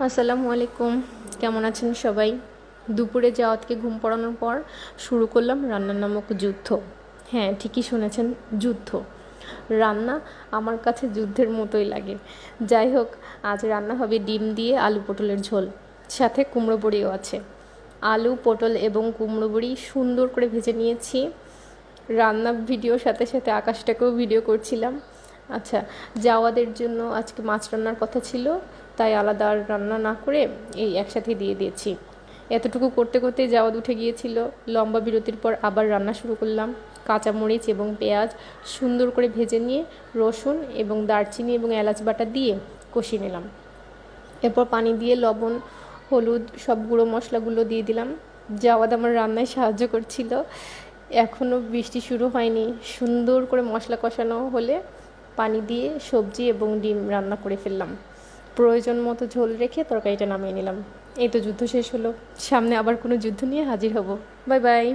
আসসালামু আলাইকুম। কেমন আছেন সবাই? দুপুরে জাওয়াতকে ঘুম পাড়ানোর পর শুরু করলাম রান্নার নামক যুদ্ধ। হ্যাঁ, ঠিকই শুনেছেন, যুদ্ধ। রান্না আমার কাছে যুদ্ধের মতোই লাগে। যাই হোক, আজ রান্না হবে ডিম দিয়ে আলু পটলের ঝোল, সাথে কুমড়ো বড়িও আছে। আলু, পটল এবং কুমড়ো বড়ি সুন্দর করে ভেজে নিয়েছি। রান্না ভিডিওর সাথে সাথে আকাশটাকেও ভিডিও করছিলাম। আচ্ছা, জাওয়াদের জন্য আজকে মাছ রান্নার কথা ছিল, তাই আলাদা আর রান্না না করে এই একসাথে দিয়ে দিয়েছি। এতটুকু করতে করতেই জাওয়াদ উঠে গিয়েছিল। লম্বা বিরতির পর আবার রান্না শুরু করলাম। কাঁচামরিচ এবং পেঁয়াজ সুন্দর করে ভেজে নিয়ে রসুন এবং দারচিনি এবং এলাচ বাটা দিয়ে কষিয়ে নিলাম। এরপর পানি দিয়ে লবণ, হলুদ, সব গুঁড়ো মশলাগুলো দিয়ে দিলাম। জাওয়াদ আমার রান্নায় সাহায্য করছিল। এখনও বৃষ্টি শুরু হয়নি, সুন্দর করে মশলা কষানো হলে পানি দিয়ে সবজি এবং ডিম রান্না করে ফেললাম। প্রয়োজন মতো ঝোল রেখে তরকারিটা নামিয়ে নিলাম। এই তো যুদ্ধ শেষ হলো। সামনে আবার কোনো যুদ্ধ নিয়ে হাজির হব। Bye bye.